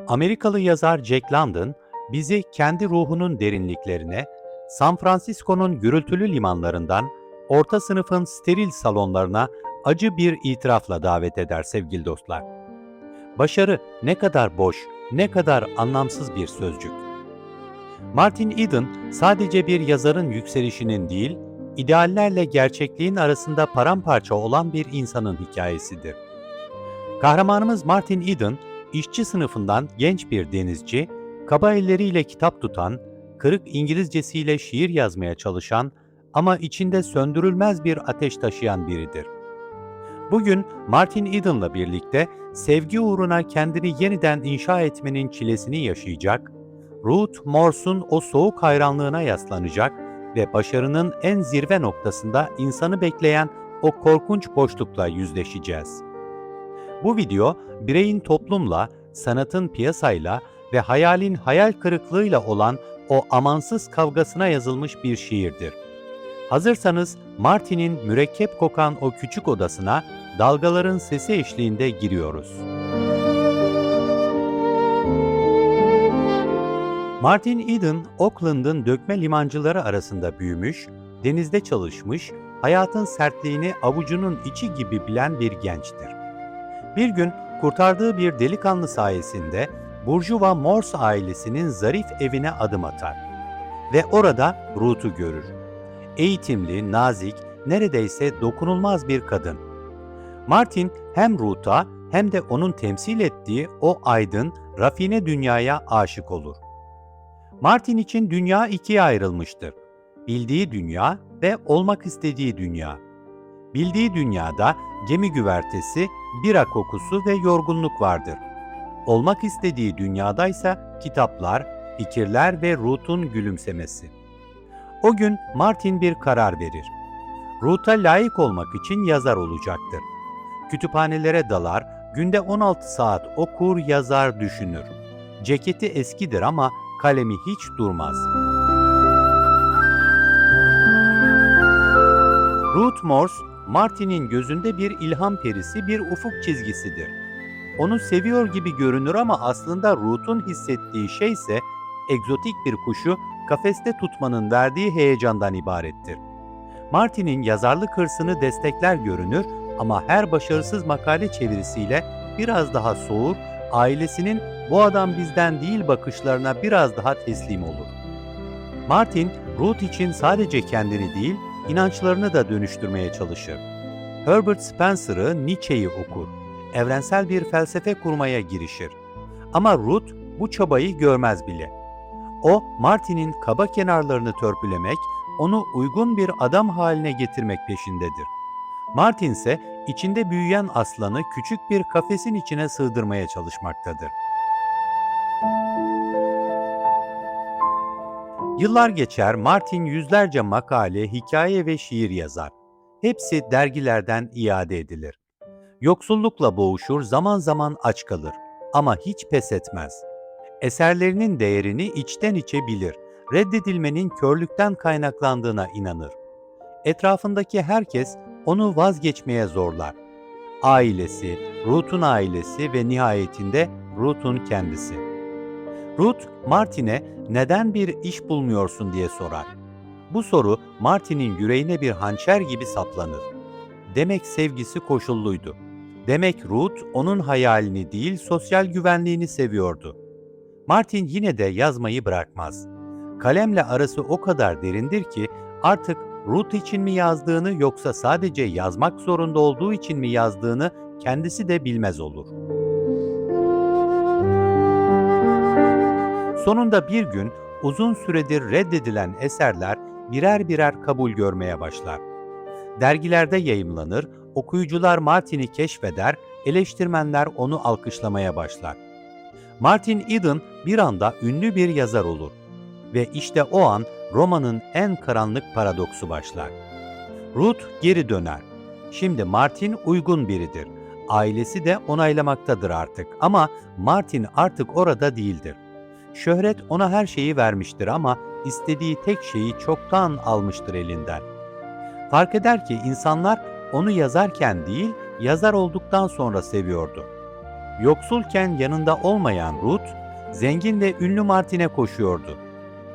Amerikalı yazar Jack London, bizi kendi ruhunun derinliklerine, San Francisco'nun gürültülü limanlarından orta sınıfın steril salonlarına acı bir itirafla davet eder sevgili dostlar. Başarı ne kadar boş, ne kadar anlamsız bir sözcük. Martin Eden sadece bir yazarın yükselişinin değil, ideallerle gerçekliğin arasında paramparça olan bir insanın hikayesidir. Kahramanımız Martin Eden, işçi sınıfından genç bir denizci, kaba elleriyle kitap tutan, kırık İngilizcesiyle şiir yazmaya çalışan ama içinde söndürülmez bir ateş taşıyan biridir. Bugün Martin Eden'la birlikte sevgi uğruna kendini yeniden inşa etmenin çilesini yaşayacak, Ruth Morse'un o soğuk hayranlığına yaslanacak ve başarının en zirve noktasında insanı bekleyen o korkunç boşlukla yüzleşeceğiz. Bu video, bireyin toplumla, sanatın piyasayla ve hayalin hayal kırıklığıyla olan o amansız kavgasına yazılmış bir şiirdir. Hazırsanız Martin'in mürekkep kokan o küçük odasına dalgaların sesi eşliğinde giriyoruz. Martin Eden, Oakland'ın dökme limancıları arasında büyümüş, denizde çalışmış, hayatın sertliğini avucunun içi gibi bilen bir gençtir. Bir gün kurtardığı bir delikanlı sayesinde Burjuva Morse ailesinin zarif evine adım atar ve orada Ruth'u görür. Eğitimli, nazik, neredeyse dokunulmaz bir kadın. Martin hem Ruth'a hem de onun temsil ettiği o aydın, rafine dünyaya aşık olur. Martin için dünya ikiye ayrılmıştır. Bildiği dünya ve olmak istediği dünya. Bildiği dünyada gemi güvertesi, bira kokusu ve yorgunluk vardır. Olmak istediği dünyadaysa kitaplar, fikirler ve Ruth'un gülümsemesi. O gün Martin bir karar verir. Ruth'a layık olmak için yazar olacaktır. Kütüphanelere dalar, günde 16 saat okur, yazar, düşünür. Ceketi eskidir ama kalemi hiç durmaz. Ruth Morse, Martin'in gözünde bir ilham perisi, bir ufuk çizgisidir. Onu seviyor gibi görünür ama aslında Ruth'un hissettiği şey ise egzotik bir kuşu kafeste tutmanın verdiği heyecandan ibarettir. Martin'in yazarlık hırsını destekler görünür ama her başarısız makale çevirisiyle biraz daha soğur, ailesinin "bu adam bizden değil" bakışlarına biraz daha teslim olur. Martin, Ruth için sadece kendini değil, inançlarını da dönüştürmeye çalışır. Herbert Spencer'ı, Nietzsche'yi okur. Evrensel bir felsefe kurmaya girişir. Ama Ruth bu çabayı görmez bile. O, Martin'in kaba kenarlarını törpülemek, onu uygun bir adam haline getirmek peşindedir. Martin ise içinde büyüyen aslanı küçük bir kafesin içine sığdırmaya çalışmaktadır. Yıllar geçer, Martin yüzlerce makale, hikaye ve şiir yazar. Hepsi dergilerden iade edilir. Yoksullukla boğuşur, zaman zaman aç kalır ama hiç pes etmez. Eserlerinin değerini içten içe bilir, reddedilmenin körlükten kaynaklandığına inanır. Etrafındaki herkes onu vazgeçmeye zorlar. Ailesi, Ruth'un ailesi ve nihayetinde Ruth'un kendisi. Ruth, Martin'e "neden bir iş bulmuyorsun?" diye sorar. Bu soru Martin'in yüreğine bir hançer gibi saplanır. Demek sevgisi koşulluydu. Demek Ruth onun hayalini değil, sosyal güvenliğini seviyordu. Martin yine de yazmayı bırakmaz. Kalemle arası o kadar derindir ki artık Ruth için mi yazdığını yoksa sadece yazmak zorunda olduğu için mi yazdığını kendisi de bilmez olur. Sonunda bir gün uzun süredir reddedilen eserler birer birer kabul görmeye başlar. Dergilerde yayımlanır, okuyucular Martin'i keşfeder, eleştirmenler onu alkışlamaya başlar. Martin Eden bir anda ünlü bir yazar olur. Ve işte o an romanın en karanlık paradoksu başlar. Ruth geri döner. Şimdi Martin uygun biridir. Ailesi de onaylamaktadır artık ama Martin artık orada değildir. Şöhret ona her şeyi vermiştir ama istediği tek şeyi çoktan almıştır elinden. Fark eder ki insanlar onu yazarken değil, yazar olduktan sonra seviyordu. Yoksulken yanında olmayan Ruth, zengin ve ünlü Martin'e koşuyordu.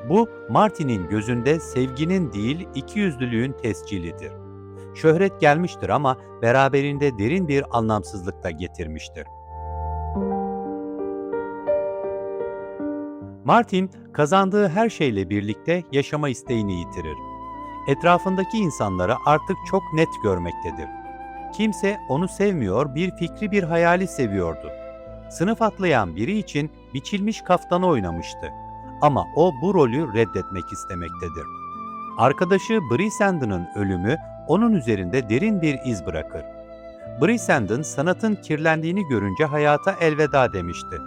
Bu, Martin'in gözünde sevginin değil, ikiyüzlülüğün tescilidir. Şöhret gelmiştir ama beraberinde derin bir anlamsızlık da getirmiştir. Martin, kazandığı her şeyle birlikte yaşama isteğini yitirir. Etrafındaki insanları artık çok net görmektedir. Kimse onu sevmiyor, bir fikri bir hayali seviyordu. Sınıf atlayan biri için biçilmiş kaftanı oynamıştı. Ama o bu rolü reddetmek istemektedir. Arkadaşı Brisenden'ın ölümü onun üzerinde derin bir iz bırakır. Brisenden sanatın kirlendiğini görünce hayata elveda demişti.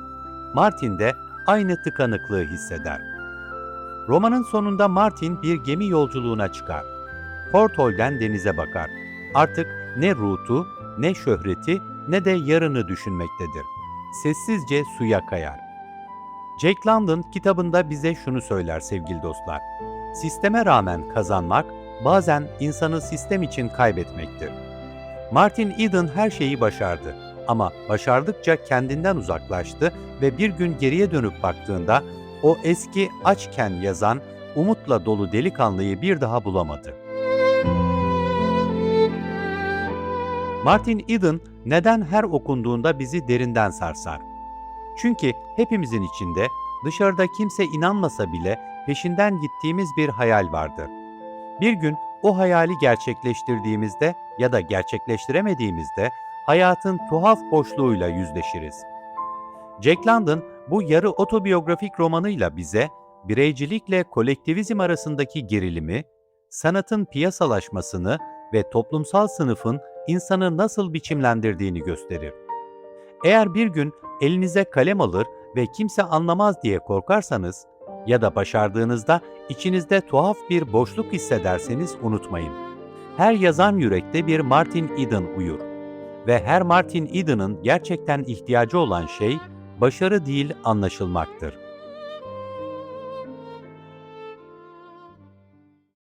Martin de aynı tıkanıklığı hisseder. Romanın sonunda Martin bir gemi yolculuğuna çıkar. Porthol'den denize bakar. Artık ne Ruth'u, ne şöhreti, ne de yarını düşünmektedir. Sessizce suya kayar. Jack London kitabında bize şunu söyler sevgili dostlar. Sisteme rağmen kazanmak, bazen insanı sistem için kaybetmektir. Martin Eden her şeyi başardı. Ama başardıkça kendinden uzaklaştı ve bir gün geriye dönüp baktığında o eski açken yazan, umutla dolu delikanlıyı bir daha bulamadı. Martin Eden neden her okunduğunda bizi derinden sarsar? Çünkü hepimizin içinde dışarıda kimse inanmasa bile peşinden gittiğimiz bir hayal vardır. Bir gün o hayali gerçekleştirdiğimizde ya da gerçekleştiremediğimizde hayatın tuhaf boşluğuyla yüzleşiriz. Jack London bu yarı otobiyografik romanıyla bize bireycilikle kolektivizm arasındaki gerilimi, sanatın piyasalaşmasını ve toplumsal sınıfın insanı nasıl biçimlendirdiğini gösterir. Eğer bir gün elinize kalem alır ve kimse anlamaz diye korkarsanız ya da başardığınızda içinizde tuhaf bir boşluk hissederseniz unutmayın. Her yazan yürekte bir Martin Eden uyur ve her Martin Eden'ın gerçekten ihtiyacı olan şey başarı değil anlaşılmaktır.